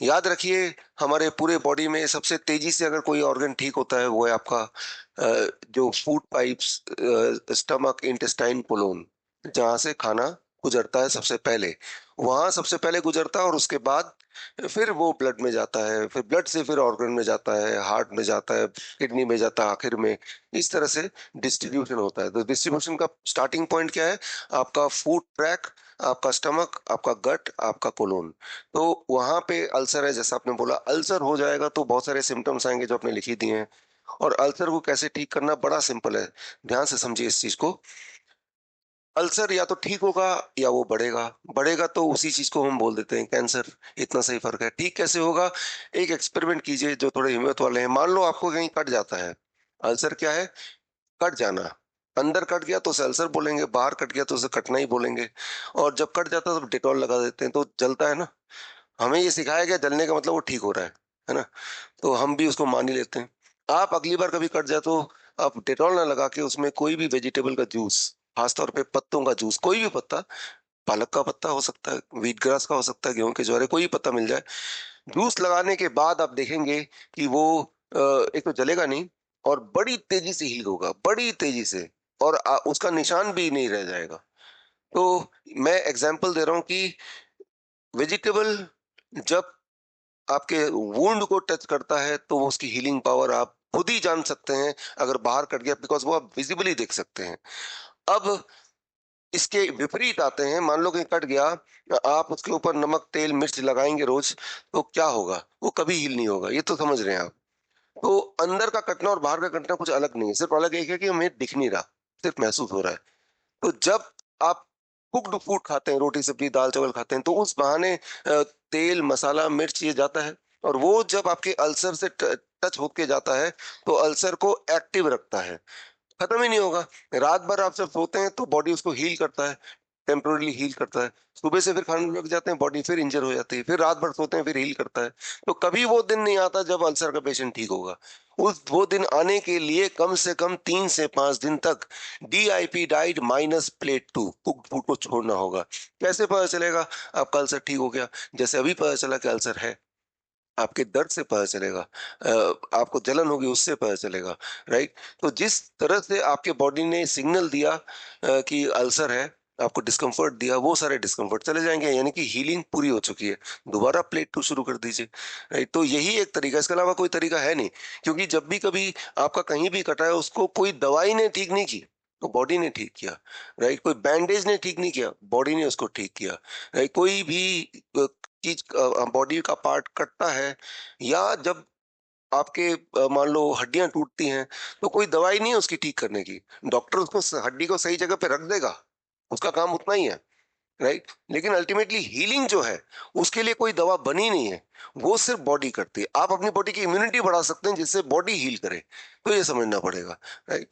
याद रखिए, हमारे पूरे बॉडी में सबसे तेजी से अगर कोई ऑर्गन ठीक होता है वो है आपका जो food pipes, stomach, intestine, colon, जहाँ से खाना गुजरता है सबसे पहले, वहां सबसे पहले गुजरता है और उसके बाद फिर वो ब्लड में जाता है, फिर ब्लड से फिर ऑर्गन में जाता है, हार्ट में जाता है, किडनी में जाता है आखिर में। इस तरह से डिस्ट्रीब्यूशन होता है। तो डिस्ट्रीब्यूशन का स्टार्टिंग पॉइंट क्या है? आपका फूड ट्रैक, आपका स्टमक, आपका गट, आपका कोलोन। तो वहां पे अल्सर है, जैसा आपने बोला, अल्सर हो जाएगा तो बहुत सारे सिम्टम्स आएंगे जो आपने लिख ही दिए हैं। और अल्सर को कैसे ठीक करना, बड़ा सिंपल है। ध्यान से समझिए इस चीज को। अल्सर या तो ठीक होगा या वो बढ़ेगा। बढ़ेगा तो उसी चीज को हम बोल देते हैं कैंसर। इतना सही फर्क है। ठीक कैसे होगा? एक एक्सपेरिमेंट कीजिए जो थोड़े हिम्मत वाले हैं। मान लो आपको कहीं कट जाता है। अल्सर क्या है? कट जाना। अंदर कट गया तो उसे अल्सर बोलेंगे, बाहर कट गया तो उसे कटना ही बोलेंगे। और जब कट जाता है तो डेटॉल लगा देते हैं, तो जलता है ना। हमें ये सिखाया गया जलने का मतलब वो ठीक हो रहा है ना। तो हम भी उसको मान ही लेते हैं। आप अगली बार कभी कट जाए तो आप डेटॉल ना लगा के उसमें कोई भी वेजिटेबल का जूस, खासतौर पे पत्तों का जूस, कोई भी पत्ता, पालक का पत्ता हो सकता है, व्हीट ग्रास का हो सकता है, गेहूं के ज्वारे, कोई भी पत्ता मिल जाए, जूस लगाने के बाद आप देखेंगे कि वो एक तो जलेगा नहीं और बड़ी तेजी से हील होगा, बड़ी तेजी से। और उसका निशान भी नहीं रह जाएगा। तो मैं एग्जांपल दे रहा हूं कि वेजिटेबल जब आपके वुंड को टच करता है तो वो उसकी हीलिंग पावर आप खुद ही जान सकते हैं। अगर बाहर कट गया, बिकॉज वो आप विजिबली देख सकते हैं। अब इसके विपरीत आते हैं। मान लो कि कट गया, आप उसके ऊपर नमक, तेल, मिर्च लगाएंगे रोज, तो क्या होगा? वो कभी हील नहीं होगा। ये तो समझ रहे हैं आप। तो अंदर का कटना और बाहर का कटना कुछ अलग नहीं है। सिर्फ अलग एक है कि हमें दिख नहीं रहा, सिर्फ महसूस हो रहा है। तो जब आप कुक्ड फूड खाते हैं, रोटी, सब्जी, दाल, चावल खाते हैं, तो उस बहाने तेल, मसाला, मिर्च ये जाता है। और वो जब आपके अल्सर से टच होके जाता है तो अल्सर को एक्टिव रखता है। खत्म ही नहीं होगा। रात भर आप जब सोते हैं तो बॉडी उसको हील करता है, टेम्पोरली हील करता है। सुबह से फिर खाने लग जाते हैं, बॉडी फिर इंजर हो जाती है, फिर रात भर सोते हैं, फिर हील करता है। तो कभी वो दिन नहीं आता जब अल्सर का पेशेंट ठीक होगा। उस वो दिन आने के लिए कम से कम 3 से 5 दिन तक DIP, diet minus plate two, cooked food को छोड़ना होगा। कैसे पता चलेगा आपका अल्सर ठीक हो गया? जैसे अभी पता चला कि अल्सर है, आपके दर्द से पता चलेगा, आपको जलन होगी उससे पता चलेगा। राइट? तो जिस तरह से आपके बॉडी ने सिग्नल दिया कि अल्सर है, आपको डिस्कम्फर्ट दिया, वो सारे डिस्कम्फर्ट चले जाएंगे, यानी कि हीलिंग पूरी हो चुकी है। दोबारा प्लेट टू शुरू कर दीजिए। राइट? तो यही एक तरीका, इसके अलावा कोई तरीका है नहीं। क्योंकि जब भी कभी आपका कहीं भी कटा है, उसको कोई दवाई ने ठीक नहीं की, तो बॉडी ने ठीक किया। राइट? कोई बैंडेज ने ठीक नहीं किया, बॉडी ने उसको ठीक किया। राइट? कोई भी चीज, बॉडी का पार्ट कटता है, या जब आपके मान लो हड्डियां टूटती हैं, तो कोई दवाई नहीं है उसकी ठीक करने की। डॉक्टर उसको हड्डी को सही जगह पे रख देगा, उसका काम उतना ही है। राइट? लेकिन अल्टीमेटली हीलिंग जो है, उसके लिए कोई दवा बनी नहीं है। वो सिर्फ बॉडी करती है। आप अपनी बॉडी की इम्यूनिटी बढ़ा सकते हैं जिससे बॉडी हील करे। तो ये समझना पड़ेगा। राइट?